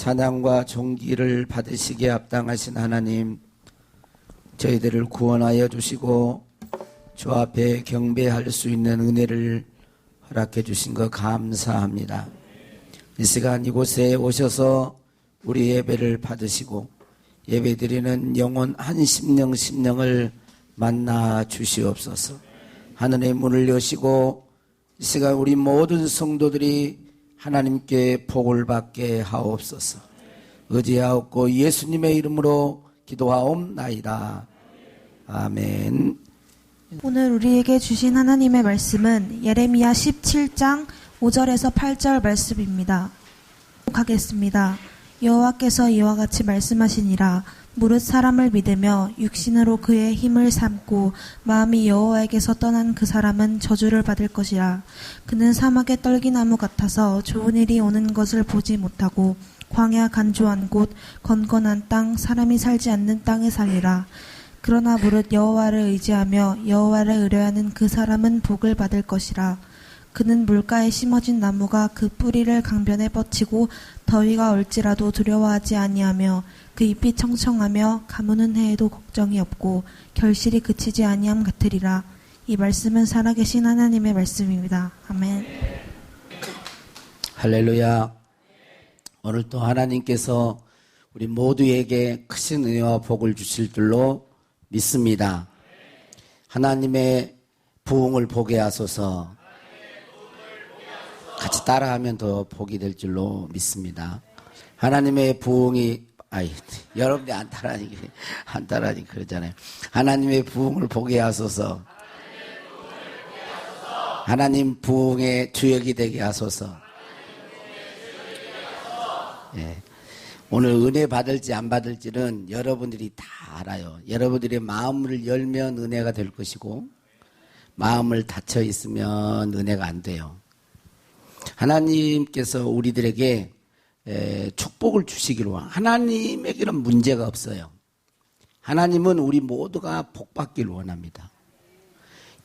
찬양과 존귀를 받으시기에 합당하신 하나님, 저희들을 구원하여 주시고 주 앞에 경배할 수 있는 은혜를 허락해 주신 것 감사합니다. 이 시간 이곳에 오셔서 우리 예배를 받으시고 예배드리는 영혼 한 심령을 만나 주시옵소서. 하늘의 문을 여시고 이 시간 우리 모든 성도들이 하나님께 복을 받게 하옵소서. 의지하옵고 예수님의 이름으로 기도하옵나이다. 아멘. 오늘 우리에게 주신 하나님의 말씀은 예레미야 17장 5절에서 8절 말씀입니다. 하겠습니다. 여호와께서 이와 같이 말씀하시니라. 무릇 사람을 믿으며 육신으로 그의 힘을 삼고 마음이 여호와에게서 떠난 그 사람은 저주를 받을 것이라. 그는 사막의 떨기나무 같아서 좋은 일이 오는 것을 보지 못하고 광야 간조한 곳 건건한 땅 사람이 살지 않는 땅에 살리라. 그러나 무릇 여호와를 의지하며 여호와를 의뢰하는 그 사람은 복을 받을 것이라. 그는 물가에 심어진 나무가 그 뿌리를 강변에 뻗치고 더위가 올지라도 두려워하지 아니하며 그 잎이 청청하며 가무는 해에도 걱정이 없고 결실이 그치지 아니함 같으리라. 이 말씀은 살아계신 하나님의 말씀입니다. 아멘. 할렐루야. 오늘 또 하나님께서 우리 모두에게 크신 은혜와 복을 주실 줄로 믿습니다. 하나님의 부흥을 보게 하소서. 같이 따라하면 더 복이 될 줄로 믿습니다. 하나님의 부흥이 여러분이 안 따라하니 그러잖아요. 하나님의 부흥을 보게 하소서. 하나님 부흥의 주역이 되게 하소서. 예. 오늘 은혜 받을지 안 받을지는 여러분들이 다 알아요. 여러분들의 마음을 열면 은혜가 될 것이고 마음을 닫혀 있으면 은혜가 안 돼요. 하나님께서 우리들에게 축복을 주시기로 하나님에게는 문제가 없어요. 하나님은 우리 모두가 복 받기를 원합니다.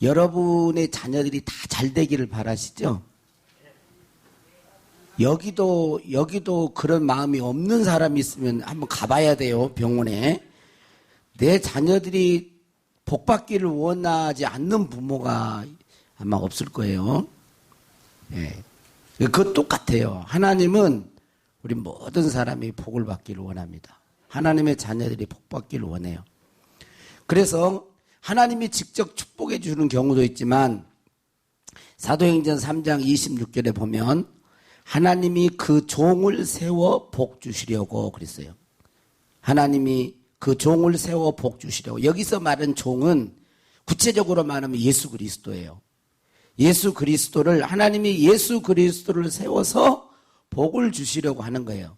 여러분의 자녀들이 다 잘 되기를 바라시죠? 여기도 그런 마음이 없는 사람이 있으면 한번 가봐야 돼요. 병원에. 내 자녀들이 복 받기를 원하지 않는 부모가 아마 없을 거예요. 예. 그것 똑같아요. 하나님은 우리 모든 사람이 복을 받기를 원합니다. 하나님의 자녀들이 복 받기를 원해요. 그래서 하나님이 직접 축복해 주는 경우도 있지만 사도행전 3장 26절에 보면 하나님이 그 종을 세워 복 주시려고 그랬어요. 하나님이 그 종을 세워 복 주시려고. 여기서 말한 종은 구체적으로 말하면 예수 그리스도예요. 예수 그리스도를 하나님이 예수 그리스도를 세워서 복을 주시려고 하는 거예요.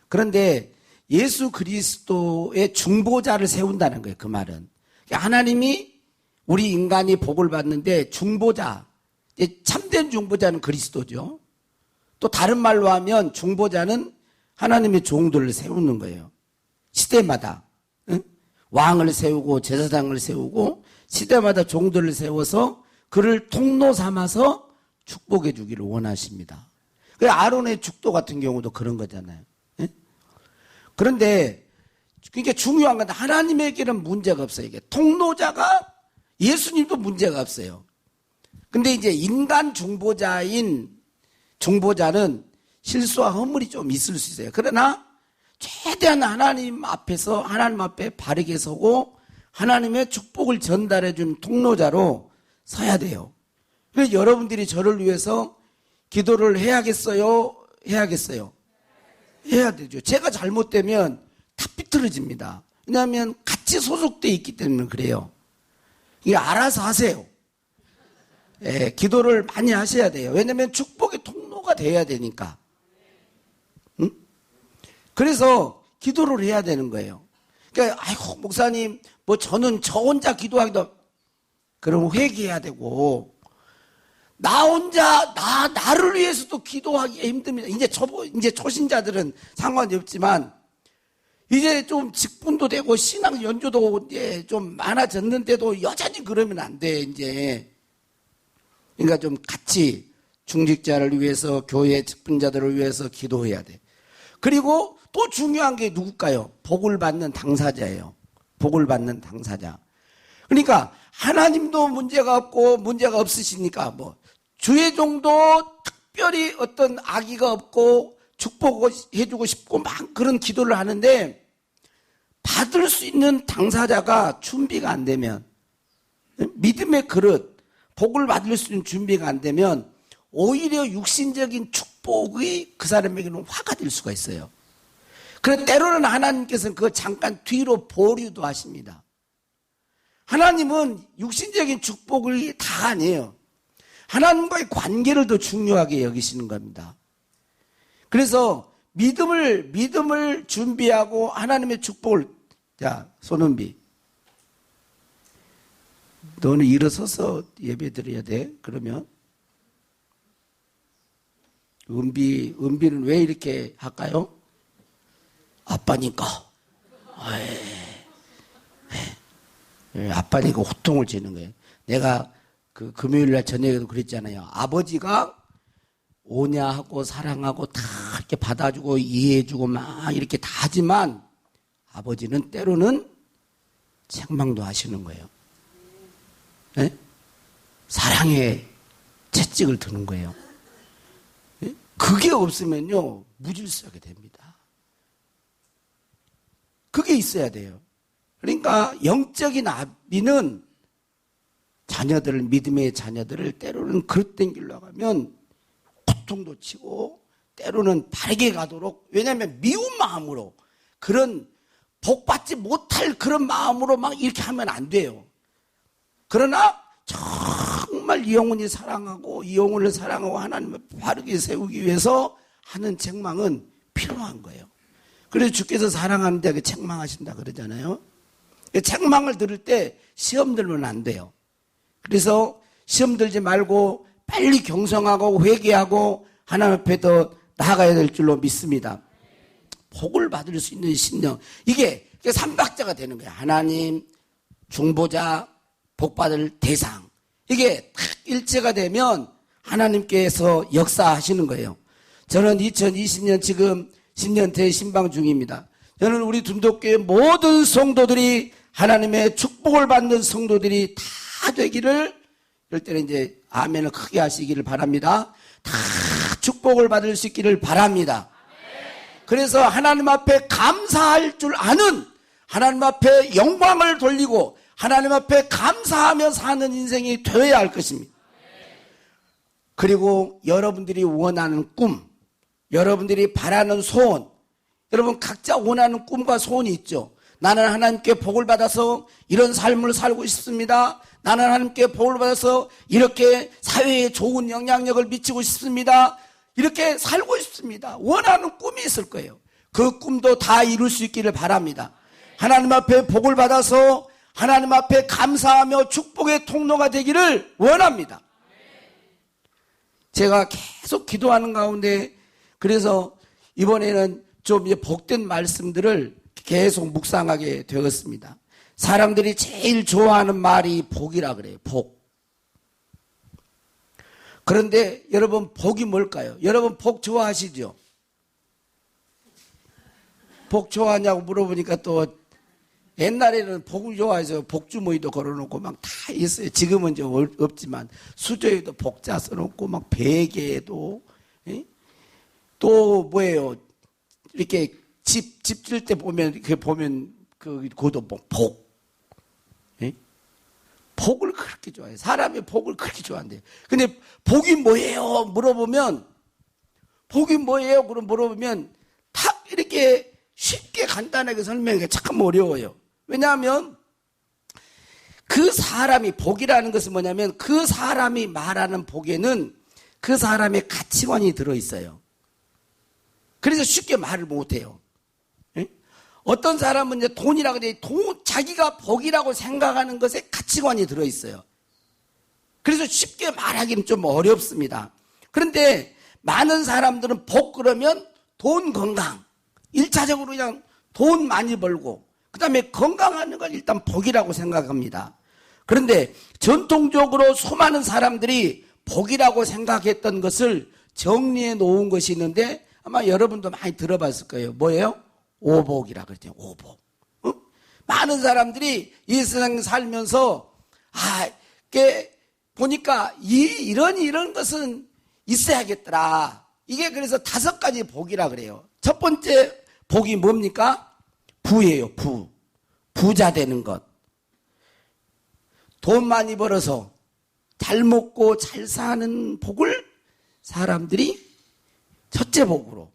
그런데 예수 그리스도의 중보자를 세운다는 거예요. 그 말은 하나님이 우리 인간이 복을 받는데 중보자, 참된 중보자는 그리스도죠. 또 다른 말로 하면 중보자는 하나님의 종들을 세우는 거예요. 시대마다 왕을 세우고 제사장을 세우고 시대마다 종들을 세워서 그를 통로 삼아서 축복해 주기를 원하십니다. 아론의 축도 같은 경우도 그런 거잖아요. 그런데 그러니까 중요한 건 하나님에게는 문제가 없어요. 이게 통로자가 예수님도 문제가 없어요. 근데 이제 인간 중보자는 실수와 허물이 좀 있을 수 있어요. 그러나 최대한 하나님 앞에 바르게 서고 하나님의 축복을 전달해 준 통로자로 서야 돼요. 그래서 여러분들이 저를 위해서 기도를 해야겠어요? 해야겠어요? 해야 되죠. 제가 잘못되면 다 삐뚤어집니다. 왜냐하면 같이 소속되어 있기 때문에 그래요. 이게 알아서 하세요. 예, 기도를 많이 하셔야 돼요. 왜냐하면 축복의 통로가 돼야 되니까. 응? 그래서 기도를 해야 되는 거예요. 그러니까 아이고 목사님 저는 저 혼자 기도하기도 그럼 회개해야 되고 나 혼자 나를 위해서도 기도하기 힘듭니다. 이제 초신자들은 상관이 없지만 이제 좀 직분도 되고 신앙 연조도 이제 좀 많아졌는데도 여전히 그러면 안 돼. 이제 그러니까 좀 같이 중직자를 위해서 교회 직분자들을 위해서 기도해야 돼. 그리고 또 중요한 게 누굴까요? 복을 받는 당사자예요. 복을 받는 당사자. 그러니까 하나님도 문제가 없고 문제가 없으시니까 뭐 주의 종도 특별히 어떤 악의가 없고 축복해주고 싶고 막 그런 기도를 하는데 받을 수 있는 당사자가 준비가 안 되면, 믿음의 그릇, 복을 받을 수 있는 준비가 안 되면 오히려 육신적인 축복이 그 사람에게는 화가 될 수가 있어요. 그래서 때로는 하나님께서는 그거 잠깐 뒤로 보류도 하십니다. 하나님은 육신적인 축복을 다 아니에요. 하나님과의 관계를 더 중요하게 여기시는 겁니다. 그래서 믿음을 준비하고 하나님의 축복을, 자, 손은비, 너는 일어서서 예배 드려야 돼. 그러면 은비는 왜 이렇게 할까요? 아빠니까. 아빠니까 호통을 치는 거예요. 내가 그 금요일날 저녁에도 그랬잖아요. 아버지가 오냐 하고 사랑하고 다 이렇게 받아주고 이해해주고 막 이렇게 다 하지만 아버지는 때로는 책망도 하시는 거예요. 네? 사랑에 채찍을 드는 거예요. 네? 그게 없으면요 무질서하게 됩니다. 그게 있어야 돼요. 그러니까 영적인 아비는 자녀들을, 믿음의 자녀들을 때로는 그릇된 길로 가면 고통도 치고 때로는 바르게 가도록, 왜냐하면 미운 마음으로, 그런 복받지 못할 그런 마음으로 막 이렇게 하면 안 돼요. 그러나 정말 이 영혼이 사랑하고 이 영혼을 사랑하고 하나님을 바르게 세우기 위해서 하는 책망은 필요한 거예요. 그래서 주께서 사랑하는데 그 책망하신다 그러잖아요. 책망을 들을 때 시험 들면 안 돼요. 그래서 시험 들지 말고 빨리 경성하고 회개하고 하나님 앞에 더 나아가야 될 줄로 믿습니다. 복을 받을 수 있는 신령, 이게 삼박자가 되는 거예요. 하나님, 중보자, 복받을 대상, 이게 딱 일체가 되면 하나님께서 역사하시는 거예요. 저는 2020년 지금 신년대 신방 중입니다. 저는 우리 둔독교회 모든 성도들이 하나님의 축복을 받는 성도들이 다 되기를, 이럴 때는 이제 아멘을 크게 하시기를 바랍니다. 다 축복을 받을 수 있기를 바랍니다. 그래서 하나님 앞에 감사할 줄 아는, 하나님 앞에 영광을 돌리고 하나님 앞에 감사하며 사는 인생이 되어야 할 것입니다. 그리고 여러분들이 원하는 꿈, 여러분들이 바라는 소원, 여러분 각자 원하는 꿈과 소원이 있죠. 나는 하나님께 복을 받아서 이런 삶을 살고 싶습니다. 나는 하나님께 복을 받아서 이렇게 사회에 좋은 영향력을 미치고 싶습니다. 이렇게 살고 싶습니다. 원하는 꿈이 있을 거예요. 그 꿈도 다 이룰 수 있기를 바랍니다. 하나님 앞에 복을 받아서 하나님 앞에 감사하며 축복의 통로가 되기를 원합니다. 제가 계속 기도하는 가운데, 그래서 이번에는 좀 이제 복된 말씀들을 계속 묵상하게 되었습니다. 사람들이 제일 좋아하는 말이 복이라 그래요. 복. 그런데 여러분, 복이 뭘까요? 여러분 복 좋아하시죠? 복 좋아하냐고 물어보니까 또 옛날에는 복을 좋아해서 복주머니도 걸어놓고 막 다 있어요. 지금은 좀 없지만 수저에도 복자 써놓고 막 베개에도, 또 뭐예요? 이렇게 집 질 때 보면 그것도 복. 복을 그렇게 좋아해요. 사람이 복을 그렇게 좋아한대요. 근데 복이 뭐예요? 물어보면, 복이 뭐예요? 그럼 물어보면 탁 이렇게 쉽게 간단하게 설명하기가 참 어려워요. 왜냐하면 그 사람이, 복이라는 것은 뭐냐면 그 사람이 말하는 복에는 그 사람의 가치관이 들어있어요. 그래서 쉽게 말을 못해요. 어떤 사람은 이제 돈이라고 돼, 자기가 복이라고 생각하는 것에 가치관이 들어있어요. 그래서 쉽게 말하기는 좀 어렵습니다. 그런데 많은 사람들은 복 그러면 돈, 건강, 1차적으로 그냥 돈 많이 벌고, 그 다음에 건강하는 걸 일단 복이라고 생각합니다. 그런데 전통적으로 수많은 사람들이 복이라고 생각했던 것을 정리해 놓은 것이 있는데 아마 여러분도 많이 들어봤을 거예요. 뭐예요? 오복이라 그랬죠. 오복. 어? 많은 사람들이 이 세상 살면서 이게 보니까 이런 것은 있어야겠더라. 이게 그래서 5가지 복이라 그래요. 첫 번째 복이 뭡니까? 부예요. 부자 되는 것. 돈 많이 벌어서 잘 먹고 잘 사는 복을 사람들이 첫째 복으로.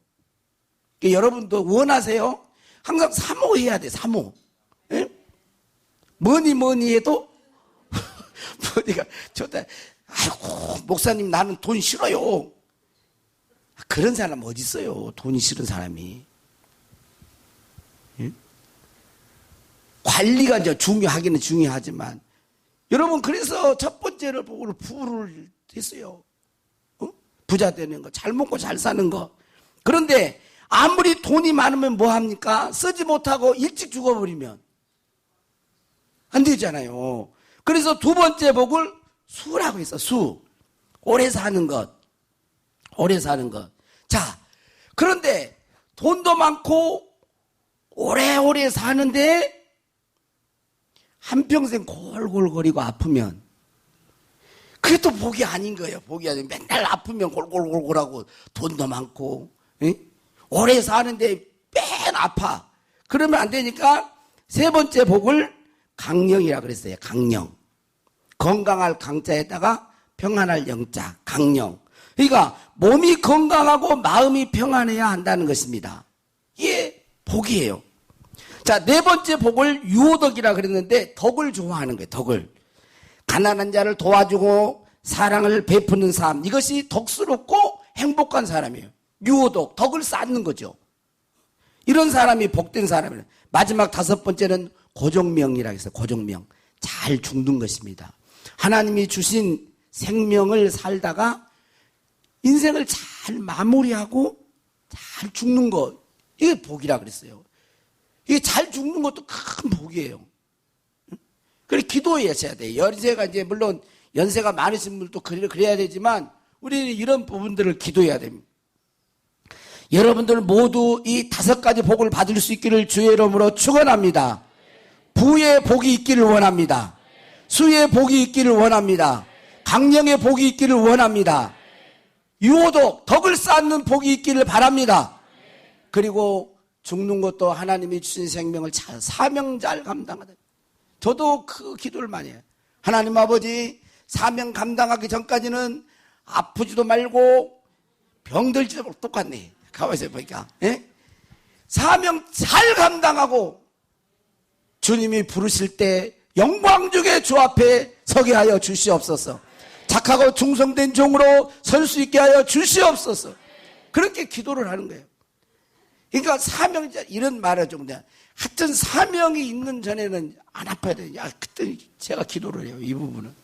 여러분도 원하세요? 항상 사모해야 돼. 사모. 예? 뭐니 해도 뭐니가 아이고 목사님 나는 돈 싫어요. 그런 사람 어디 있어요? 돈이 싫은 사람이. 예? 관리가 이제 중요하기는 중요하지만 여러분 그래서 첫 번째를 보고 부를 했어요. 부자 되는 거, 잘 먹고 잘 사는 거. 그런데 아무리 돈이 많으면 뭐 합니까? 쓰지 못하고 일찍 죽어버리면 안 되잖아요. 그래서 두 번째 복을 수라고 했어. 수. 오래 사는 것. 오래 사는 것. 자, 그런데 돈도 많고 오래오래 사는데 한평생 골골거리고 아프면 그게 또 복이 아닌 거예요. 복이 아니고 맨날 아프면 골골골골하고 돈도 많고 오래 사는데 맨 아파. 그러면 안 되니까 세 번째 복을 강령이라 그랬어요. 강령. 건강할 강자에다가 평안할 영자. 강령. 그러니까 몸이 건강하고 마음이 평안해야 한다는 것입니다. 이게 복이에요. 자, 네 번째 복을 유호덕이라 그랬는데 덕을 좋아하는 거예요. 덕을. 가난한 자를 도와주고 사랑을 베푸는 삶. 이것이 덕스럽고 행복한 사람이에요. 유호덕. 덕을 쌓는 거죠. 이런 사람이 복된 사람이에요. 마지막 5번째는 고종명이라고 했어요. 고종명. 잘 죽는 것입니다. 하나님이 주신 생명을 살다가 인생을 잘 마무리하고 잘 죽는 것. 이게 복이라 그랬어요. 이게 잘 죽는 것도 큰 복이에요. 그래 기도하셔야 돼요. 연세가 이제 물론 연세가 많으신 분도 그래야 되지만 우리는 이런 부분들을 기도해야 됩니다. 여러분들 모두 이 5가지 복을 받을 수 있기를 주의 이름으로 축원합니다. 부의 복이 있기를 원합니다. 수의 복이 있기를 원합니다. 강령의 복이 있기를 원합니다. 유호덕, 덕을 쌓는 복이 있기를 바랍니다. 그리고 죽는 것도 하나님이 주신 생명을 잘 사명 잘 감당하다. 저도 그 기도를 많이 해요. 하나님 아버지 사명 감당하기 전까지는 아프지도 말고 병들지도 말고 똑같네. 가만있어 보니까 사명 잘 감당하고 주님이 부르실 때 영광 중에 주 앞에 서게 하여 주시옵소서. 착하고 충성된 종으로 설 수 있게 하여 주시옵소서. 그렇게 기도를 하는 거예요. 그러니까 사명자 이런 말을 좀 하여튼 사명이 있는 전에는 안 아파야 돼. 그때 제가 기도를 해요. 이 부분은.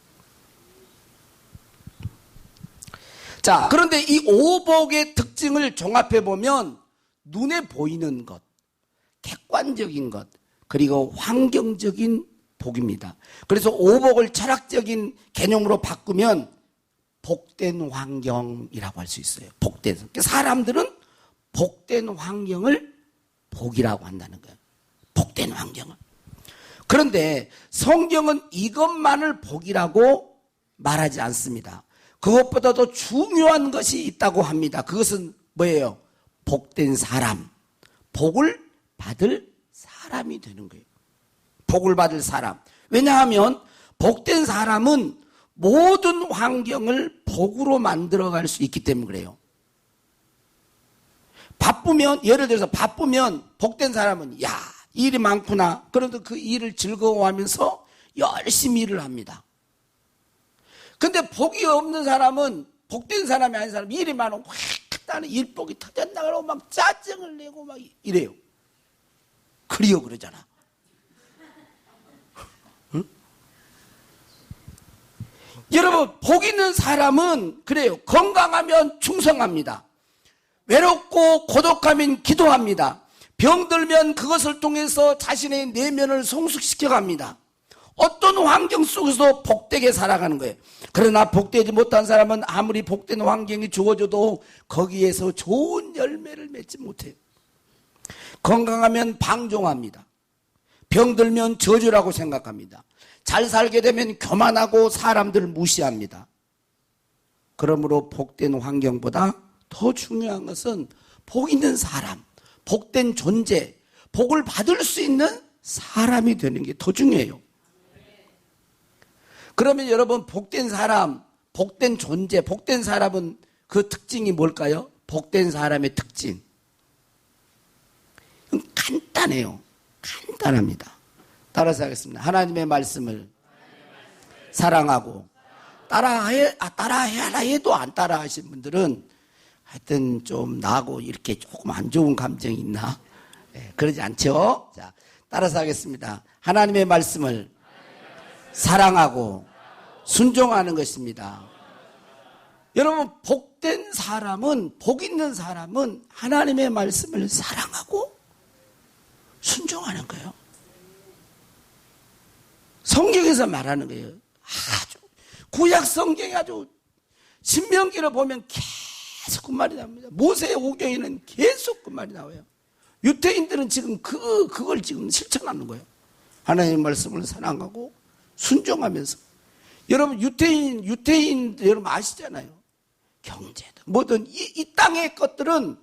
자, 그런데 이 오복의 특징을 종합해 보면 눈에 보이는 것, 객관적인 것, 그리고 환경적인 복입니다. 그래서 오복을 철학적인 개념으로 바꾸면 복된 환경이라고 할 수 있어요. 복된. 사람들은 복된 환경을 복이라고 한다는 거예요. 복된 환경을. 그런데 성경은 이것만을 복이라고 말하지 않습니다. 그것보다도 중요한 것이 있다고 합니다. 그것은 뭐예요? 복된 사람. 복을 받을 사람이 되는 거예요. 복을 받을 사람. 왜냐하면 복된 사람은 모든 환경을 복으로 만들어갈 수 있기 때문에 그래요. 바쁘면, 예를 들어서 바쁘면 복된 사람은 일이 많구나. 그런데 그 일을 즐거워하면서 열심히 일을 합니다. 근데 복이 없는 사람은 복된 사람이 아닌 사람 일이 많으면 확 나는 일복이 터졌나 그러고 막 짜증을 내고 막 이래요. 그리요 그러잖아. 응? 여러분 복 있는 사람은 그래요. 건강하면 충성합니다. 외롭고 고독하면 기도합니다. 병들면 그것을 통해서 자신의 내면을 성숙시켜 갑니다. 어떤 환경 속에서 복되게 살아가는 거예요. 그러나 복되지 못한 사람은 아무리 복된 환경이 주어져도 거기에서 좋은 열매를 맺지 못해요. 건강하면 방종합니다. 병들면 저주라고 생각합니다. 잘 살게 되면 교만하고 사람들을 무시합니다. 그러므로 복된 환경보다 더 중요한 것은 복 있는 사람, 복된 존재, 복을 받을 수 있는 사람이 되는 게 더 중요해요. 그러면 여러분, 복된 사람, 복된 존재, 복된 사람은 그 특징이 뭘까요? 복된 사람의 특징. 간단해요. 간단합니다. 따라서 하겠습니다. 하나님의 말씀을 사랑하고 따라해라 해도 안 따라하신 분들은 하여튼 좀 나하고 이렇게 조금 안 좋은 감정이 있나? 네, 그러지 않죠? 자, 따라서 하겠습니다. 하나님의 말씀을 사랑하고 순종하는 것입니다. 여러분, 복된 사람은, 복 있는 사람은 하나님의 말씀을 사랑하고 순종하는 거예요. 성경에서 말하는 거예요. 아주 구약 성경에 아주 신명기를 보면 계속 그 말이 나옵니다. 모세의 오경에는 계속 그 말이 나와요. 유대인들은 지금 그걸 지금 실천하는 거예요. 하나님의 말씀을 사랑하고 순종하면서. 여러분, 유태인 여러분 아시잖아요. 경제든 뭐든 이 땅의 것들은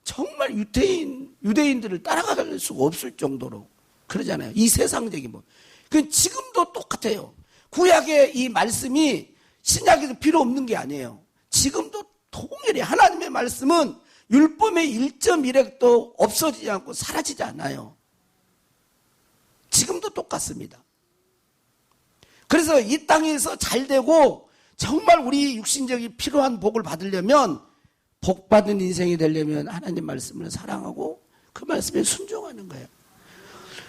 정말 유대인들을 따라갈 수가 없을 정도로 그러잖아요. 이 세상적인 뭐. 그 지금도 똑같아요. 구약의 이 말씀이 신약에도 필요 없는 게 아니에요. 지금도 통일이 하나님의 말씀은 율법의 1.1획도 없어지지 않고 사라지지 않아요. 지금도 똑같습니다. 그래서 이 땅에서 잘 되고 정말 우리 육신적인 필요한 복을 받으려면, 복 받은 인생이 되려면 하나님 말씀을 사랑하고 그 말씀에 순종하는 거예요.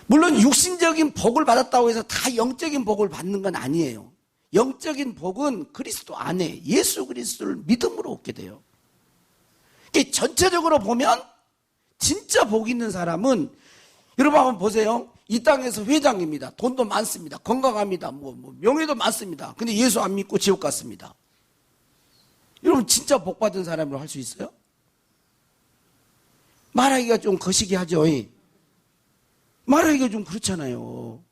물론 육신적인 복을 받았다고 해서 다 영적인 복을 받는 건 아니에요. 영적인 복은 그리스도 안에 예수 그리스도를 믿음으로 얻게 돼요. 전체적으로 보면 진짜 복 있는 사람은, 여러분 한번 보세요. 이 땅에서 회장입니다. 돈도 많습니다. 건강합니다. 명예도 많습니다. 근데 예수 안 믿고 지옥 갔습니다. 여러분, 진짜 복 받은 사람으로 할 수 있어요? 말하기가 좀 거시기 하죠. 말하기가 좀 그렇잖아요.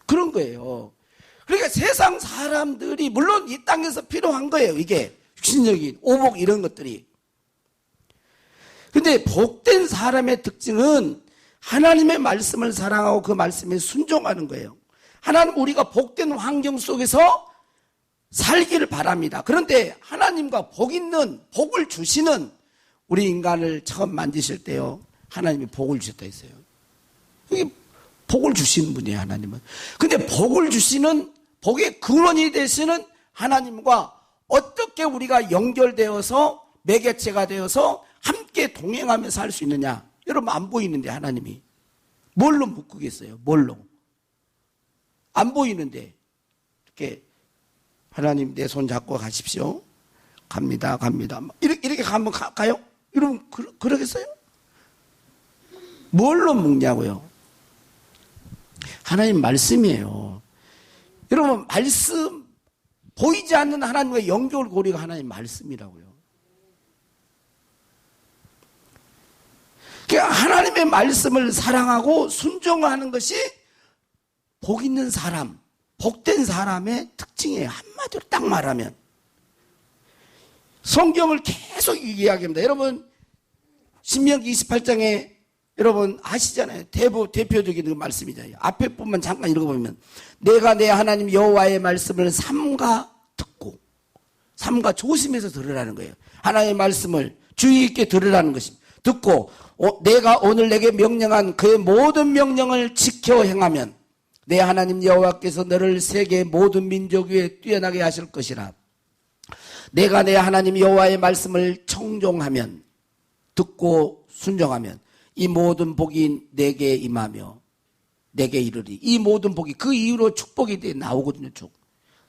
그런 거예요. 그러니까 세상 사람들이, 물론 이 땅에서 필요한 거예요. 이게 육신적인 오복 이런 것들이. 근데 복된 사람의 특징은 하나님의 말씀을 사랑하고 그 말씀에 순종하는 거예요. 하나님, 우리가 복된 환경 속에서 살기를 바랍니다. 그런데 하나님과 복 있는, 복을 주시는, 우리 인간을 처음 만드실 때요, 하나님이 복을 주셨다 했어요. 이게 복을 주시는 분이에요, 하나님은. 근데 복을 주시는, 복의 근원이 되시는 하나님과 어떻게 우리가 연결되어서 매개체가 되어서 함께 동행하며 살 수 있느냐? 여러분, 안 보이는데 하나님이 뭘로 묶겠어요? 뭘로? 안 보이는데 이렇게 하나님 내 손 잡고 가십시오. 갑니다. 이렇게 가면 가요? 여러분, 그러겠어요? 뭘로 묶냐고요? 하나님 말씀이에요. 여러분, 말씀, 보이지 않는 하나님과 연결고리가 하나님 말씀이라고요. 그러니까 하나님의 말씀을 사랑하고 순종하는 것이 복 있는 사람, 복된 사람의 특징이에요. 한마디로 딱 말하면. 성경을 계속 이야기합니다. 여러분, 신명기 28장에 여러분 아시잖아요. 대표적인 그 말씀이잖아요. 앞에 부분만 잠깐 읽어보면, 내가 내 하나님 여호와의 말씀을 삼가 듣고, 삼가 조심해서 들으라는 거예요. 하나님의 말씀을 주의 있게 들으라는 것입니다. 듣고 내가 오늘 내게 명령한 그의 모든 명령을 지켜 행하면 내 하나님 여호와께서 너를 세계 모든 민족 위에 뛰어나게 하실 것이라. 내가 내 하나님 여호와의 말씀을 청종하면, 듣고 순종하면 이 모든 복이 내게 임하며 내게 이르리. 이 모든 복이, 그 이후로 축복이 나오거든요. 쭉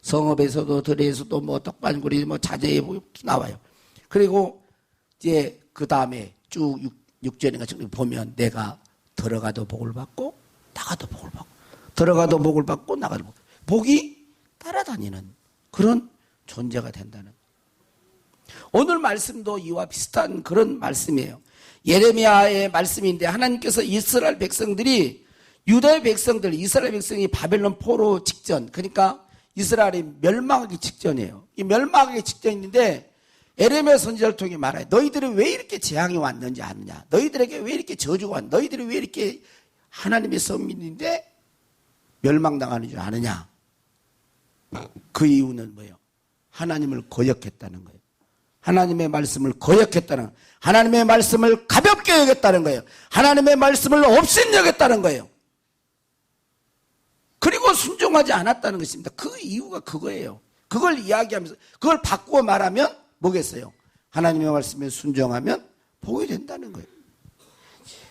성읍에서도 들에서도 뭐 떡반구리 뭐 자제의 복이 나와요. 그리고 이제 그 다음에 쭉 6절인가 보면 내가 들어가도 복을 받고 나가도 복을 받고 들어가도 복을 받고 나가도 복이 따라다니는 그런 존재가 된다는. 오늘 말씀도 이와 비슷한 그런 말씀이에요. 예레미야의 말씀인데 하나님께서 이스라엘 백성들이 유다의 백성들, 이스라엘 백성이 바벨론 포로 직전, 그러니까 이스라엘이 멸망하기 직전이에요. 이 멸망하기 직전인데 예레미야 선지자를 통해 말해요. 너희들이 왜 이렇게 재앙이 왔는지 아느냐? 너희들에게 왜 이렇게 저주가 왔느냐? 너희들이 왜 이렇게 하나님의 선민인데 멸망당하는 줄 아느냐? 그 이유는 뭐예요? 하나님을 거역했다는 거예요. 하나님의 말씀을 거역했다는 거예요. 하나님의 말씀을 가볍게 여겼다는 거예요. 하나님의 말씀을 업신여겼다는 거예요. 그리고 순종하지 않았다는 것입니다. 그 이유가 그거예요. 그걸 이야기하면서 그걸 바꾸어 말하면 뭐겠어요? 하나님의 말씀에 순종하면 복이 된다는 거예요.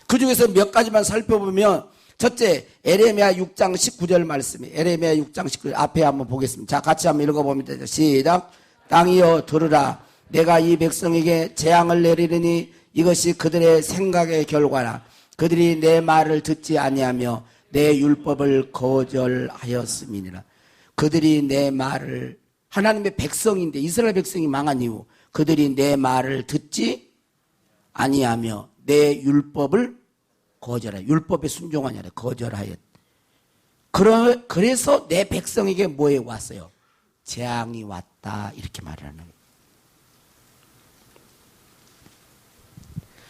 그 중에서 몇 가지만 살펴보면 첫째, 에레미야 6장 19절 말씀이에요. 에레미야 6장 19절 앞에 한번 보겠습니다. 자, 같이 한번 읽어봅니다. 시작. 땅이여 들으라. 내가 이 백성에게 재앙을 내리느니 이것이 그들의 생각의 결과라. 그들이 내 말을 듣지 아니하며 내 율법을 거절하였음이니라. 그들이 내 말을, 하나님의 백성인데 이스라엘 백성이 망한 이후 그들이 내 말을 듣지 아니하며 내 율법을 거절하여, 율법에 순종하냐 거절하였. 그래서 내 백성에게 뭐에 왔어요? 재앙이 왔다, 이렇게 말하는 거예요.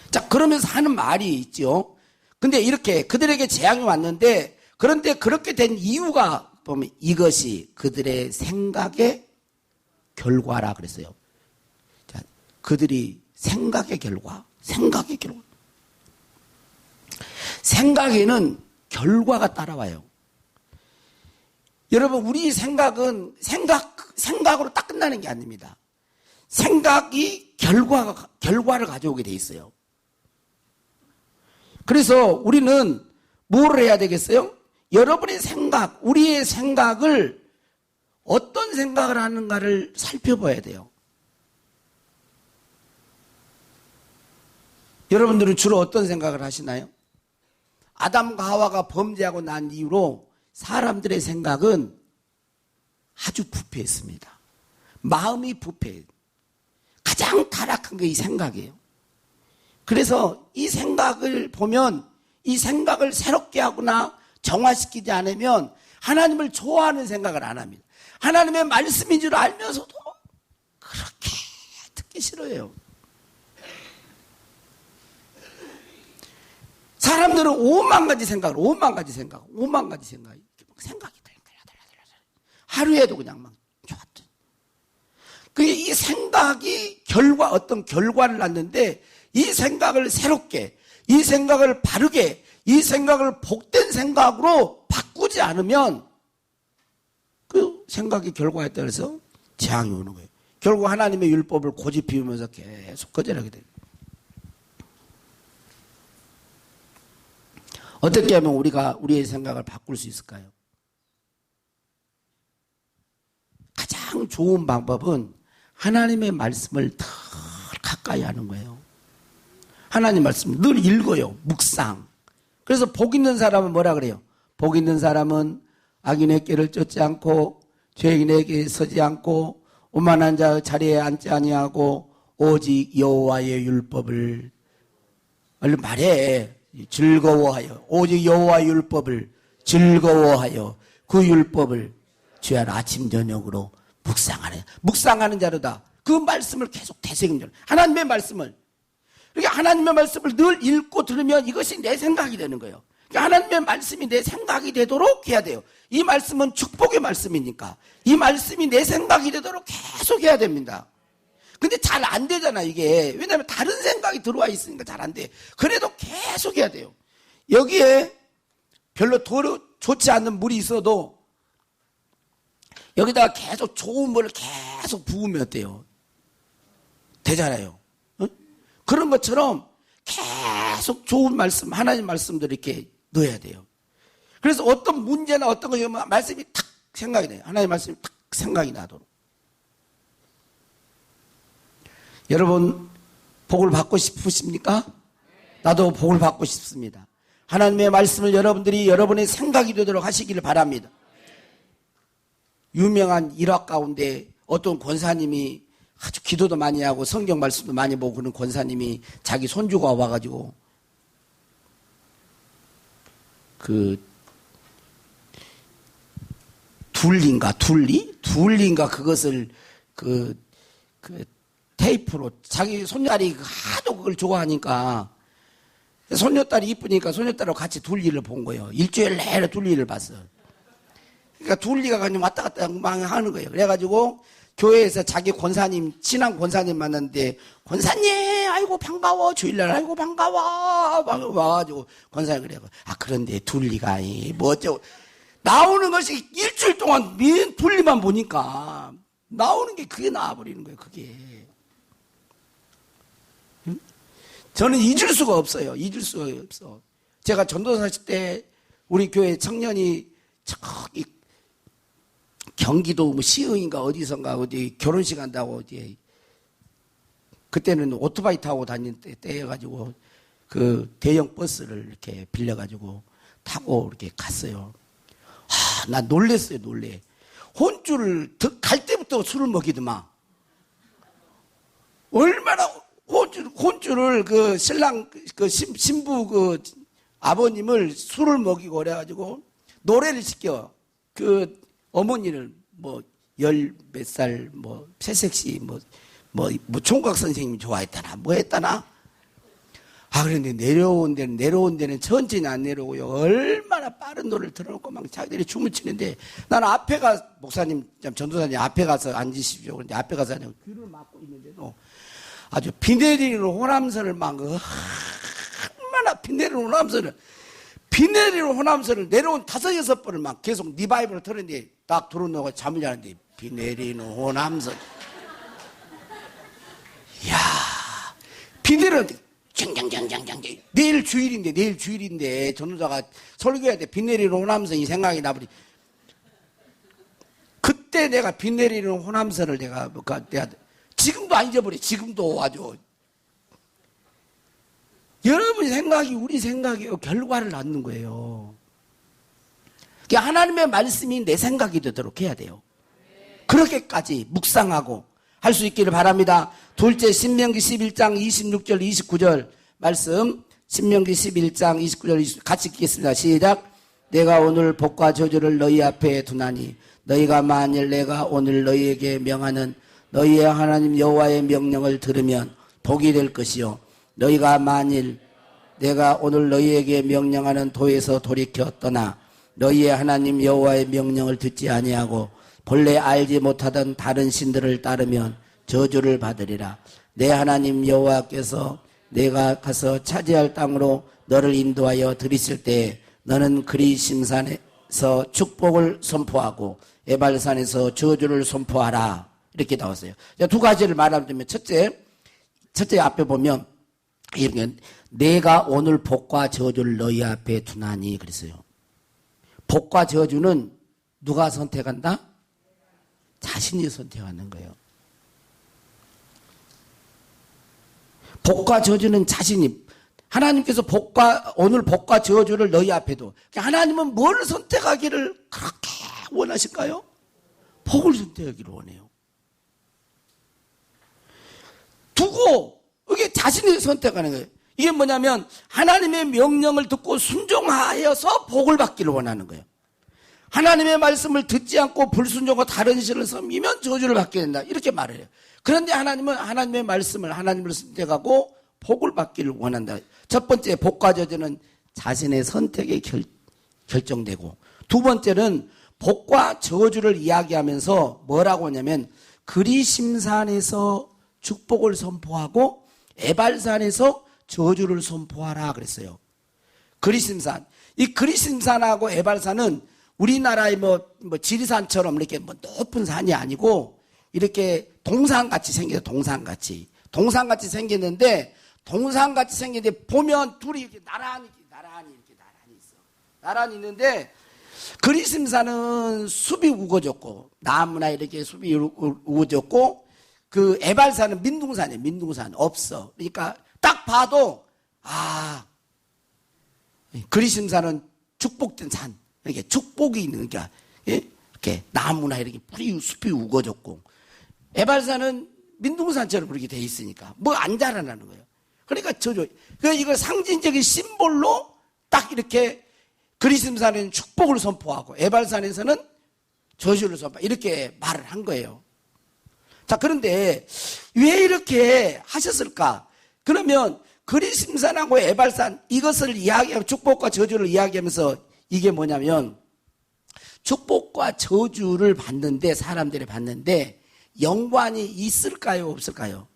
자, 그러면서 하는 말이 있죠. 근데 이렇게 그들에게 재앙이 왔는데, 그런데 그렇게 된 이유가 보면 이것이 그들의 생각의 결과라 그랬어요. 자, 그들이 생각의 결과. 생각에는 결과가 따라와요. 여러분, 우리 생각은 생각으로 딱 끝나는 게 아닙니다. 생각이 결과를 가져오게 돼 있어요. 그래서 우리는 뭘 해야 되겠어요? 여러분의 생각, 우리의 생각을 어떤 생각을 하는가를 살펴봐야 돼요. 여러분들은 주로 어떤 생각을 하시나요? 아담과 하와가 범죄하고 난 이후로 사람들의 생각은 아주 부패했습니다. 마음이 부패해요. 가장 타락한 게 이 생각이에요. 그래서 이 생각을 보면 이 생각을 새롭게 하거나 정화시키지 않으면 하나님을 좋아하는 생각을 안 합니다. 하나님의 말씀인 줄 알면서도 그렇게 듣기 싫어해요. 사람들은 5만 가지 생각이 하루에도 그냥 막 좋았던. 이 생각이 어떤 결과를 낳는데, 이 생각을 새롭게, 이 생각을 바르게, 이 생각을 복된 생각으로 바꾸지 않으면 그 생각이 결과에 따라서 재앙이 오는 거예요. 결국 하나님의 율법을 고집 피우면서 계속 거절하게 돼요. 어떻게 하면 우리가 우리의 생각을 바꿀 수 있을까요? 가장 좋은 방법은 하나님의 말씀을 더 가까이 하는 거예요. 하나님 말씀 늘 읽어요. 묵상. 그래서 복 있는 사람은 뭐라 그래요? 복 있는 사람은 악인의 길을 쫓지 않고 죄인의 길에 서지 않고 오만한 자의 자리에 앉지 아니하고 오직 여호와의 율법을 얼른 말해. 즐거워하여, 오직 여호와의 율법을 즐거워하여 그 율법을 주야 아침 저녁으로 묵상하는 자로다. 그 말씀을 계속 되새김 자로, 하나님의 말씀을. 그러니까 하나님의 말씀을 늘 읽고 들으면 이것이 내 생각이 되는 거예요. 그러니까 하나님의 말씀이 내 생각이 되도록 해야 돼요. 이 말씀은 축복의 말씀이니까 이 말씀이 내 생각이 되도록 계속 해야 됩니다. 근데 잘 안 되잖아, 이게. 왜냐하면 다른 생각이 들어와 있으니까 잘 안 돼. 그래도 계속 해야 돼요. 여기에 별로 좋지 않는 물이 있어도 여기다가 계속 좋은 물을 계속 부으면 어때요? 되잖아요. 응? 그런 것처럼 계속 좋은 말씀, 하나님 말씀들을 이렇게 넣어야 돼요. 그래서 어떤 문제나 어떤 거 이러면 말씀이 탁 생각이 나요. 하나님 말씀이 탁 생각이 나도록. 여러분, 복을 받고 싶으십니까? 나도 복을 받고 싶습니다. 하나님의 말씀을 여러분들이 여러분의 생각이 되도록 하시기를 바랍니다. 유명한 일화 가운데 어떤 권사님이 아주 기도도 많이 하고 성경 말씀도 많이 보고 그런 권사님이 자기 손주가 와가지고 그 둘리인가 그것을 그 테이프로 자기 손녀딸이 하도 그걸 좋아하니까 손녀딸이 이쁘니까 손녀딸하고 같이 둘리를 본 거예요. 일주일 내내 둘리를 봤어. 그러니까 둘리가 그냥 왔다 갔다 막 하는 거예요. 그래가지고 교회에서 자기 권사님, 친한 권사님 만났는데, 권사님, 아이고, 반가워. 주일날, 아이고, 반가워. 와가지고, 권사님 그래요. 아, 그런데 둘리가, 뭐 어쩌고. 나오는 것이 일주일 동안 둘리만 보니까, 나오는 게 그게 나와버리는 거예요, 그게. 응? 저는 잊을 수가 없어요. 잊을 수가 없어. 제가 전도사 때, 우리 교회 청년이 저기, 경기도 뭐 시흥인가 어디선가 어디 결혼식 한다고 어디 그때는 오토바이 타고 다닐 때여가지고 그 대형 버스를 이렇게 빌려가지고 타고 이렇게 갔어요. 나 놀랬어요, 놀래. 혼주를 갈 때부터 술을 먹이더만. 얼마나 혼주를 그 신랑 그 신부 그 아버님을 술을 먹이고 그래가지고 노래를 시켜. 그 어머니를 뭐 열 몇 살 뭐 새색시 뭐 총각 선생님이 좋아했다나 뭐 했다나. 아 그런데 내려온 데는 천천히 안 내려오고요. 얼마나 빠른 노래를 들어놓고 막 자기들이 춤을 추는데 나는 앞에 목사님 전도사님 앞에 가서 앉으십시오. 그런데 앞에 가서 그냥 귀를 막고 있는데도 아주 비 내리는 호남선을 막 얼마나 비 내리는 호남선을 내려온 5-6번을 막 계속 리바이벌을 들었는데 딱 들어놓고 잠을 자는데 비 내리는 호남선. 이야, 비 내리는데 짱짱짱짱짱. 내일 주일인데 전도자가 설교해야 돼. 비 내리는 호남선이 생각이 나버리. 그때 내가 비 내리는 호남선을 내가 지금도 안 잊어버려. 지금도 아주. 여러분 생각이 우리 생각이 결과를 낳는 거예요. 하나님의 말씀이 내 생각이 되도록 해야 돼요. 그렇게까지 묵상하고 할 수 있기를 바랍니다. 둘째 신명기 11장 26절 29절 말씀 신명기 11장 29절 29절 같이 읽겠습니다. 시작. 내가 오늘 복과 저주를 너희 앞에 두나니 너희가 만일 내가 오늘 너희에게 명하는 너희의 하나님 여호와의 명령을 들으면 복이 될 것이요 너희가 만일 내가 오늘 너희에게 명령하는 도에서 돌이켜 떠나 너희의 하나님 여호와의 명령을 듣지 아니하고 본래 알지 못하던 다른 신들을 따르면 저주를 받으리라. 내 하나님 여호와께서 내가 가서 차지할 땅으로 너를 인도하여 들이실 때에 너는 그리심산에서 축복을 선포하고 에발산에서 저주를 선포하라. 이렇게 나왔어요. 두 가지를 말하면 첫째 앞에 보면 이렇게 내가 오늘 복과 저주를 너희 앞에 두나니 그랬어요. 복과 저주는 누가 선택한다? 자신이 선택하는 거예요. 복과 저주는 자신이 하나님께서 오늘 복과 저주를 너희 앞에 둬. 하나님은 뭘 선택하기를 그렇게 원하실까요? 복을 선택하기를 원해요. 두고 이게 자신이 선택하는 거예요. 이게 뭐냐면 하나님의 명령을 듣고 순종하여서 복을 받기를 원하는 거예요. 하나님의 말씀을 듣지 않고 불순종하고 다른 신을 섬기면 저주를 받게 된다. 이렇게 말을 해요. 그런데 하나님은 하나님의 말씀을 하나님을 선택하고 복을 받기를 원한다. 첫 번째 복과 저주는 자신의 선택에 결정되고 두 번째는 복과 저주를 이야기하면서 뭐라고 하냐면 그리심산에서 축복을 선포하고 에발산에서 저주를 선포하라 그랬어요. 그리심산. 이 그리심산하고 에발산은 우리나라의 뭐 지리산처럼 이렇게 뭐 높은 산이 아니고 이렇게 동산같이 생겨요. 동산같이 생겼는데 동산같이 생겼는데 보면 둘이 이렇게 나란히 있어. 나란히 있는데 그리심산은 숲이 우거졌고 나무나 이렇게 숲이 우거졌고 그 에발산은 민둥산이에요. 민둥산 없어. 그러니까 딱 봐도 그리심산은 축복된 산. 이렇게 축복이 있는, 그러니까, 예? 이렇게 나무나 이렇게 숲이 우거졌고, 에발산은 민둥산처럼 그렇게 돼 있으니까, 뭐 안 자라나는 거예요. 그러니까 저조, 그러니까 이걸 상징적인 심볼로 딱 이렇게 그리심산에는 축복을 선포하고, 에발산에서는 저주를 선포하고, 이렇게 말을 한 거예요. 자, 그런데 왜 이렇게 하셨을까? 그러면 그리심산하고 에발산, 이것을 이야기하면, 축복과 저주를 이야기하면서 이게 뭐냐면, 축복과 저주를 받는데, 사람들이 받는데, 연관이 있을까요? 없을까요?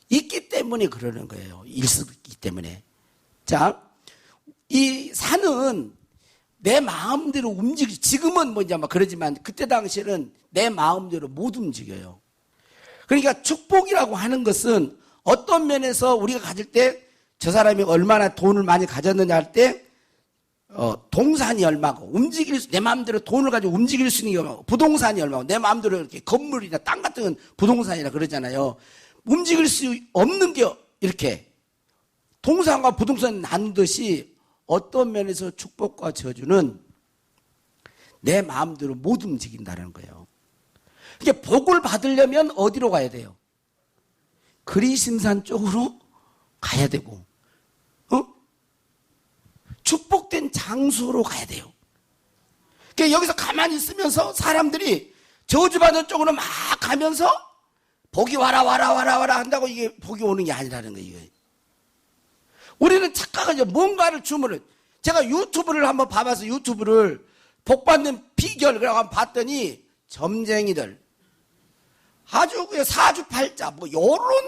있기 때문에 그러는 거예요. 있기 때문에. 자, 이 산은 내 마음대로 지금은 뭐냐, 막 그러지만, 그때 당시에는 내 마음대로 못 움직여요. 그러니까 축복이라고 하는 것은 어떤 면에서 우리가 가질 때, 저 사람이 얼마나 돈을 많이 가졌느냐 할 때, 동산이 얼마고, 내 마음대로 돈을 가지고 움직일 수 있는 게 얼마고, 부동산이 얼마고, 내 마음대로 이렇게 건물이나 땅 같은 건 부동산이라 그러잖아요. 움직일 수 없는 게 이렇게, 동산과 부동산이 나누듯이 어떤 면에서 축복과 저주는 내 마음대로 못 움직인다는 거예요. 그러니까 복을 받으려면 어디로 가야 돼요? 그리심산 쪽으로 가야 되고, 축복된 장소로 가야 돼요. 그러니까 여기서 가만히 있으면서 사람들이 저주받은 쪽으로 막 가면서 복이 와라 한다고 이게 복이 오는 게 아니라는 거예요. 우리는 착각하죠. 뭔가를 주문을, 제가 유튜브를 한번 봐봐서 유튜브를 복받는 비결 그러고 한번 봤더니 점쟁이들 아주 그 사주팔자 뭐 요런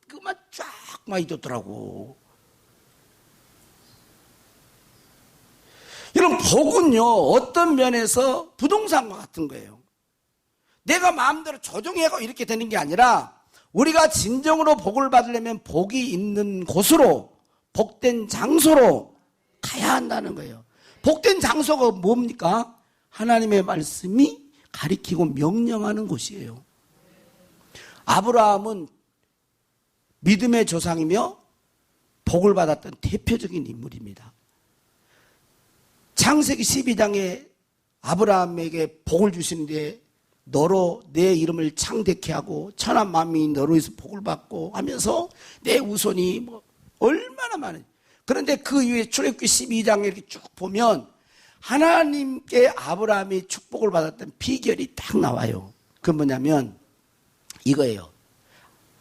그만 쫙 많이 떴더라고. 여러분, 복은요, 어떤 면에서 부동산과 같은 거예요. 내가 마음대로 조정해고 이렇게 되는 게 아니라, 우리가 진정으로 복을 받으려면 복이 있는 곳으로, 복된 장소로 가야 한다는 거예요. 복된 장소가 뭡니까? 하나님의 말씀이 가리키고 명령하는 곳이에요. 아브라함은 믿음의 조상이며 복을 받았던 대표적인 인물입니다. 창세기 12장에 아브라함에게 복을 주시는데, 너로 내 이름을 창대케 하고 천하 만민이 너로 해서 복을 받고 하면서 내 후손이 뭐 얼마나 많은. 그런데 그 이후에 출애굽기 12장에 이렇게 쭉 보면 하나님께 아브라함이 축복을 받았던 비결이 딱 나와요. 그 뭐냐면 이거예요.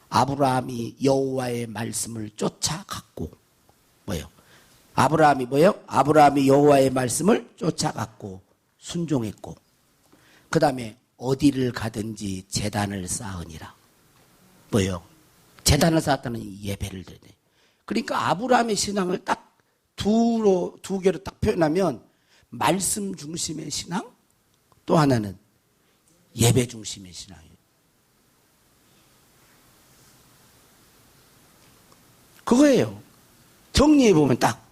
아브라함이 여호와의 말씀을 쫓아갔고, 뭐예요? 아브라함이 뭐예요? 아브라함이 여호와의 말씀을 쫓아갔고 순종했고, 그 다음에 어디를 가든지 제단을 쌓으니라. 뭐예요? 제단을 쌓았다는 예배를 드리네. 그러니까 아브라함의 신앙을 딱 두 개로 딱 표현하면, 말씀 중심의 신앙, 또 하나는 예배 중심의 신앙이에요. 그거예요. 정리해보면 딱.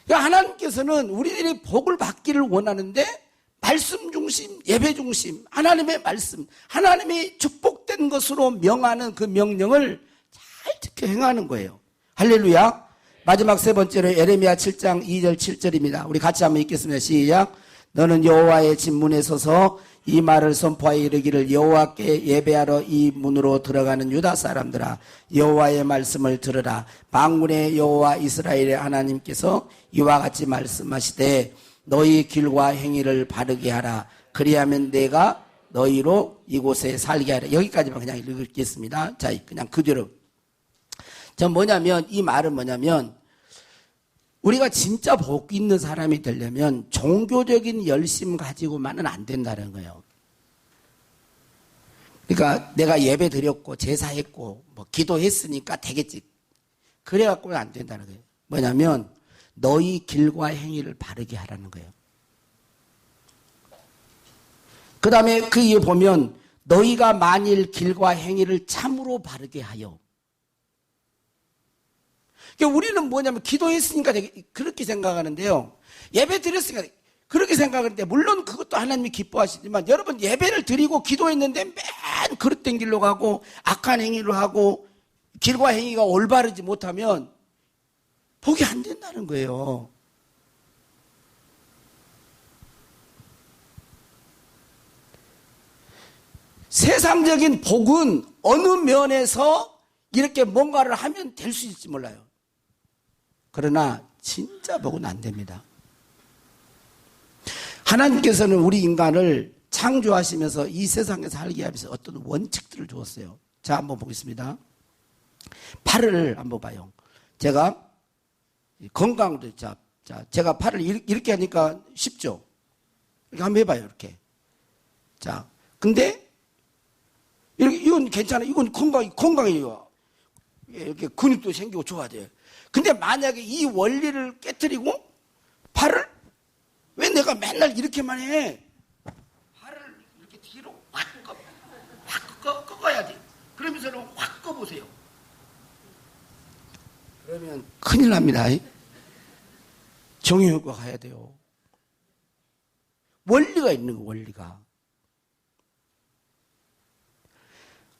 그러니까 하나님께서는 우리들이 복을 받기를 원하는데, 말씀 중심, 예배 중심, 하나님의 말씀, 하나님이 축복된 것으로 명하는 그 명령을 잘 지켜 행하는 거예요. 할렐루야. 마지막 세 번째로 예레미야 7장 2절 7절입니다. 우리 같이 한번 읽겠습니다. 시작. 너는 여호와의 진문에 서서 이 말을 선포하여 이르기를, 여호와께 예배하러 이 문으로 들어가는 유다 사람들아, 여호와의 말씀을 들으라. 만군의 여호와 이스라엘의 하나님께서 이와 같이 말씀하시되, 너희 길과 행위를 바르게 하라. 그리하면 내가 너희로 이곳에 살게 하라. 여기까지만 그냥 읽겠습니다. 자, 그냥 그대로. 전 뭐냐면, 이 말은 뭐냐면, 우리가 진짜 복 있는 사람이 되려면 종교적인 열심 가지고만은 안 된다는 거예요. 그러니까 내가 예배 드렸고 제사했고 뭐 기도했으니까 되겠지. 그래갖고는 안 된다는 거예요. 뭐냐면 너희 길과 행위를 바르게 하라는 거예요. 그 다음에 그 이에 보면 너희가 만일 길과 행위를 참으로 바르게 하여. 그러니까 우리는 뭐냐면 기도했으니까 그렇게 생각하는데요. 예배 드렸으니까 그렇게 생각하는데, 물론 그것도 하나님이 기뻐하시지만, 여러분 예배를 드리고 기도했는데 맨 그릇된 길로 가고 악한 행위를 하고 길과 행위가 올바르지 못하면 복이 안 된다는 거예요. 세상적인 복은 어느 면에서 이렇게 뭔가를 하면 될 수 있을지 몰라요. 그러나 진짜 복은 안 됩니다. 하나님께서는 우리 인간을 창조하시면서 이 세상에 살게 하면서 어떤 원칙들을 주었어요. 자, 한번 보겠습니다. 팔을 한번 봐요. 제가 건강도, 제가 팔을 이렇게 하니까 쉽죠? 이렇게 한번 해봐요, 이렇게. 자, 근데, 이건 괜찮아요. 이건 건강해요. 이렇게 근육도 생기고 좋아야 돼요. 근데 만약에 이 원리를 깨트리고, 팔을, 왜 내가 맨날 이렇게만 해? 팔을 이렇게 뒤로 확 꺾어야 돼. 그러면서 확 꺼보세요. 그러면 큰일 납니다. 정형외과 가야 돼요. 원리가 있는 거, 원리가.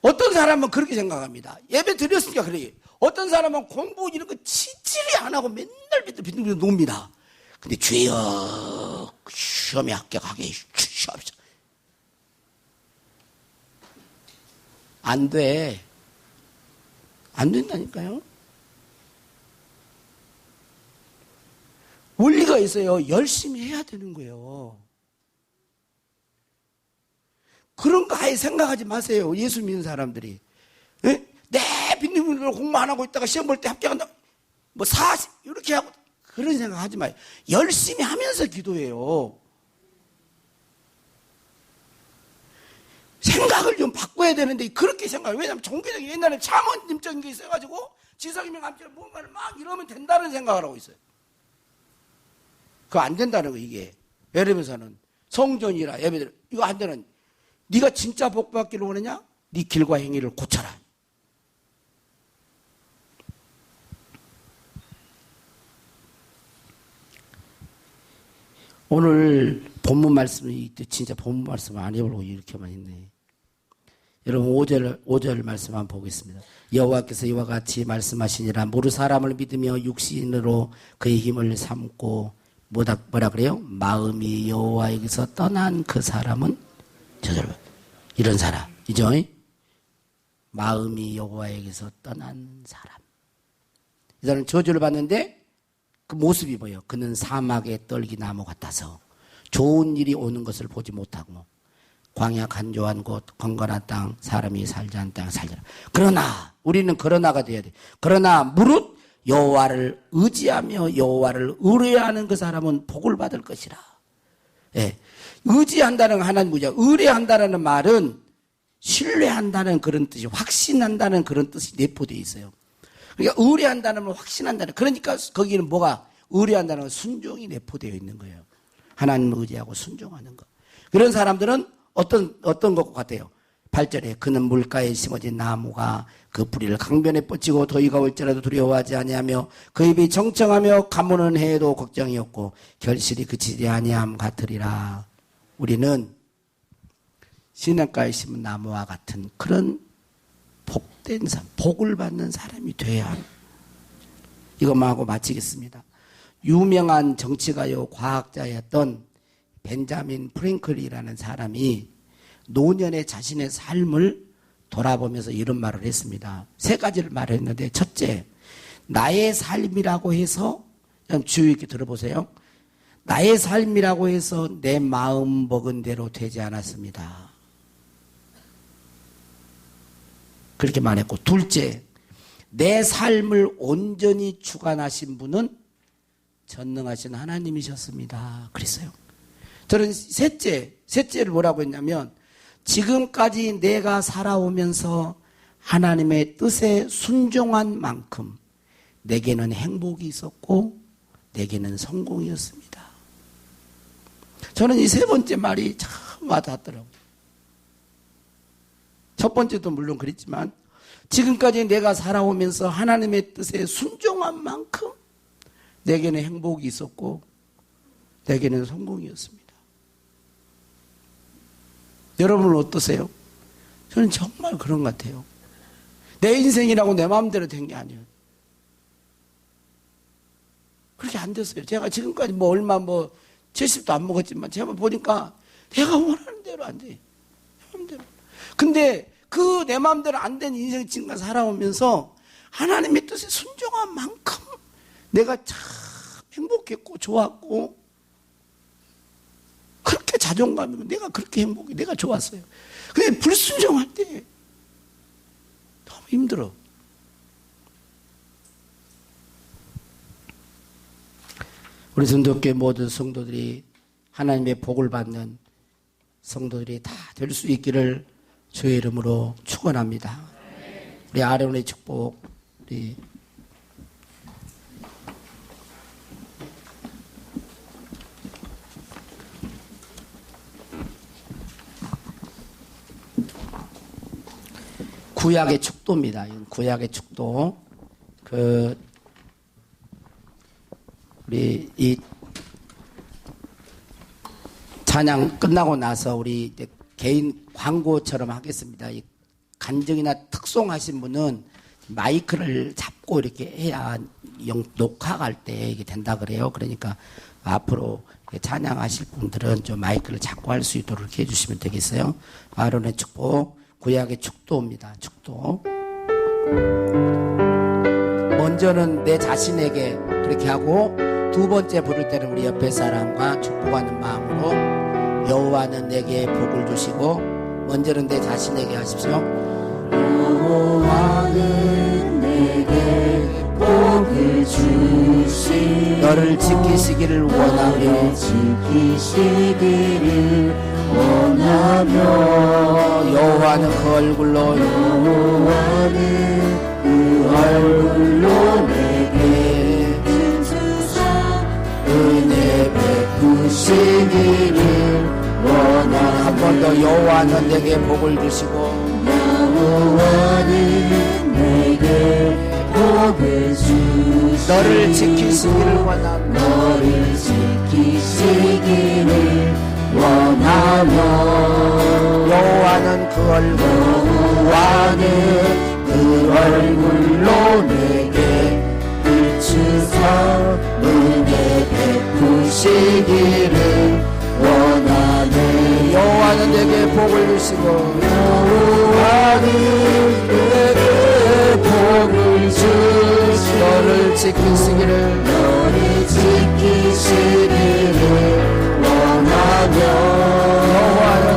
어떤 사람은 그렇게 생각합니다. 예배 드렸으니까 그래. 어떤 사람은 공부 이런 거 치질이 안 하고 맨날 빈둥빈둥 놉니다. 근데 주여 시험에 합격하게 주시옵소서. 안 돼. 안 된다니까요. 원리가 있어요. 열심히 해야 되는 거예요. 그런 거 아예 생각하지 마세요. 예수 믿는 사람들이. 에? 내 빈둥빈둥 공부 안 하고 있다가 시험 볼 때 합격한다. 뭐 40 이렇게 하고 그런 생각 하지 마요. 열심히 하면서 기도해요. 생각을 좀 바꿔야 되는데 그렇게 생각해요. 왜냐하면 종교적인 옛날에 참원님적인 게 있어가지고 지성이면 감처럼 뭔가를 막 이러면 된다는 생각을 하고 있어요. 그거 안 된다는 거 이게. 예를 들면서는 성전이라 예배들 이거 안 되는. 네가 진짜 복 받기를 원하냐? 네 길과 행위를 고쳐라. 오늘 본문 말씀이 진짜 본문 말씀 안 해보려고 이렇게만 했네. 여러분 5절 말씀 한번 보겠습니다. 여호와께서 이와 같이 말씀하시니라. 모두 사람을 믿으며 육신으로 그의 힘을 삼고 뭐라 그래요? 마음이 여호와에게서 떠난 그 사람은 저절 이런 사람이죠. 마음이 여호와에게서 떠난 사람. 이 사람은 저주를 받는데 그 모습이 뭐예요? 그는 사막의 떨기나무 같아서 좋은 일이 오는 것을 보지 못하고 광야 간조한 곳 건건한 땅 사람이 살지 않은 땅 살더라. 그러나 우리는 그러나가 돼야 돼. 그러나 무릇 여호와를 의지하며 여호와를 의뢰하는 그 사람은 복을 받을 것이라. 예. 의지한다는 건 하나님 의지야. 의뢰한다는 말은 신뢰한다는 그런 뜻이, 확신한다는 그런 뜻이 내포되어 있어요. 그러니까 의뢰한다는 건 확신한다는, 그러니까 거기는 뭐가 의뢰한다는 건 순종이 내포되어 있는 거예요. 하나님을 의지하고 순종하는 거. 그런 사람들은 어떤 것 같아요? 8절에 그는 물가에 심어진 나무가 그 뿌리를 강변에 뻗치고 더위가 올지라도 두려워하지 아니하며 그 입이 정청하며 가무는 해에도 걱정이 없고 결실이 그치지 아니함 같으리라. 우리는 시냇가에 심은 나무와 같은 그런 복된 사람, 복을 받는 사람이 돼야 합니다. 이것만 하고 마치겠습니다. 유명한 정치가요 과학자였던 벤자민 프랭클이라는 사람이 노년에 자신의 삶을 돌아보면서 이런 말을 했습니다. 3가지를 말했는데 첫째, 나의 삶이라고 해서 주의 있게 들어보세요. 나의 삶이라고 해서 내 마음 먹은 대로 되지 않았습니다. 그렇게 말했고, 둘째, 내 삶을 온전히 주관하신 분은 전능하신 하나님이셨습니다. 그랬어요. 저는 셋째를 뭐라고 했냐면, 지금까지 내가 살아오면서 하나님의 뜻에 순종한 만큼 내게는 행복이 있었고 내게는 성공이었습니다. 저는 이 3번째 말이 참 와닿았더라고요. 첫 번째도 물론 그랬지만 지금까지 내가 살아오면서 하나님의 뜻에 순종한 만큼 내게는 행복이 있었고 내게는 성공이었습니다. 여러분은 어떠세요? 저는 정말 그런 것 같아요. 내 인생이라고 내 마음대로 된 게 아니에요. 그렇게 안 됐어요. 제가 지금까지 뭐 얼마 70도 안 먹었지만 제가 보니까 내가 원하는 대로 안 돼. 내 마음대로. 근데 그 내 마음대로 안 된 인생 지금까지 살아오면서 하나님의 뜻에 순종한 만큼 내가 참 행복했고 좋았고 그렇게 자존감이고 내가 그렇게 행복해 내가 좋았어요. 근데 불순종할 때 너무 힘들어. 우리 성도교회 모든 성도들이 하나님의 복을 받는 성도들이 다 될 수 있기를 주의 이름으로 축원합니다. 우리 아론의 축복, 우리 구약의 축도입니다. 구약의 축도. 우리 이 찬양 끝나고 나서 우리 이제 개인 광고처럼 하겠습니다. 이 간증이나 특송하신 분은 마이크를 잡고 이렇게 해야 녹화할 때 이게 된다 그래요. 그러니까 앞으로 찬양하실 분들은 좀 마이크를 잡고 할 수 있도록 이렇게 해주시면 되겠어요. 아론의 축복, 구약의 축도입니다. 축도. 먼저는 내 자신에게 그렇게 하고 두 번째 부를 때는 우리 옆에 사람과 축복하는 마음으로 여호와는 내게 복을 주시고 먼저는 내 자신에게 하십시오. 여호와는 내게 복을 주시고 너를 지키시기를 원하며 지키시기를 원하며 여호와는 그 얼굴로 여호와는 그 얼굴로 내게 비추사 은혜 베푸시기를 원하며 한 번 더 여호와는 내게 복을 주시고 여호와는 내게 복을 주시고 너를 지키시기를 원하며 너를 지키시기를 원하며 여호와는 그 얼굴로 내게 비추사 은혜 베푸시기를 원하네. 여호와는 내게 복을 주시고 여호와는 내게 복을 주시고 너를 지키시기를 지키시기를 원하며 여호와는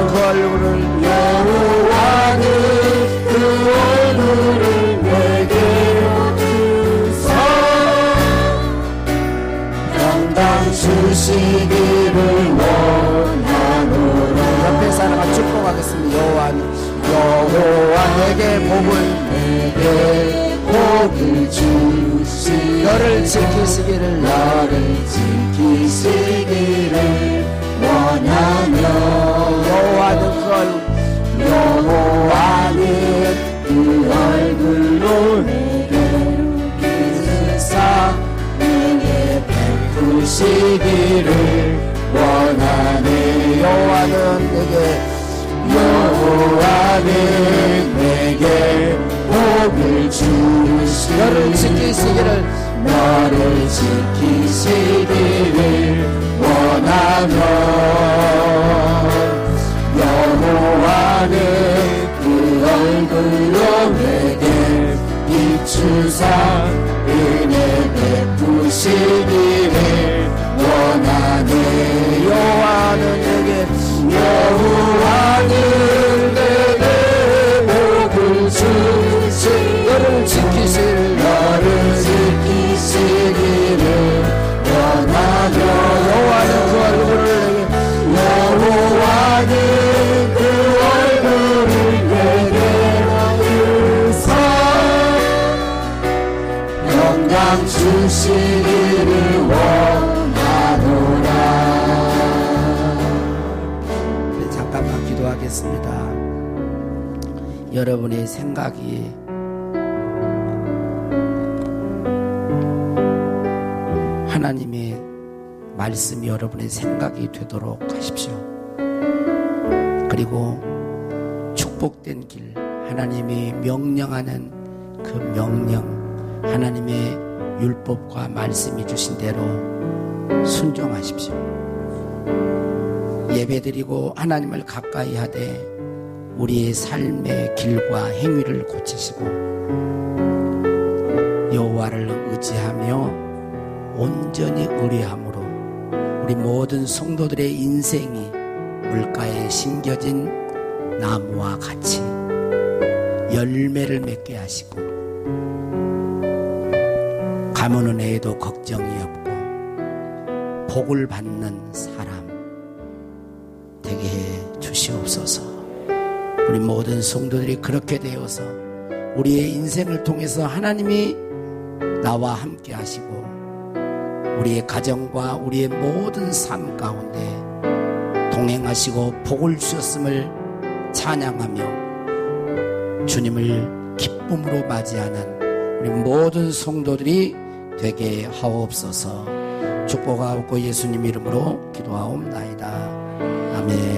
그 얼굴을 내게 주사 평강 주시기를 원하노라. 옆에 사람과 축복하겠습니다. 여호와 내게 복을 주시고 너를 지키시기를 지키시기를 원하며 여호와는 그 얼굴로 내게 비추사 은혜 베푸시기를 원하네. 여호와는 내게 복을 주시고 너를 지키시기를 원하며 여호와는 그 얼굴로 내게 비추사 은혜 베푸시기를 원하네. 여호와는 내게 복을 주시고 너를 지키시기를 원하며 여호와는 그 얼굴을 내게 주사 영광 주시기를 원하노라. 잠깐만 기도하겠습니다. 여러분의 생각이 하나님의 말씀이 여러분의 생각이 되도록 하십시오. 그리고 축복된 길, 하나님이 명령하는 그 명령, 하나님의 율법과 말씀이 주신 대로 순종하십시오. 예배드리고 하나님을 가까이 하되 우리의 삶의 길과 행위를 고치시고 여호와를 의지하며 온전히 의뢰함으로 우리 모든 성도들의 인생이 물가에 심겨진 나무와 같이 열매를 맺게 하시고 가문은 애에도 걱정이 없고 복을 받는 사람 되게 해 주시옵소서. 우리 모든 성도들이 그렇게 되어서 우리의 인생을 통해서 하나님이 나와 함께 하시고 우리의 가정과 우리의 모든 삶 가운데 동행하시고 복을 주셨음을 찬양하며 주님을 기쁨으로 맞이하는 우리 모든 성도들이 되게 하옵소서. 축복하옵고 예수님 이름으로 기도하옵나이다. 아멘.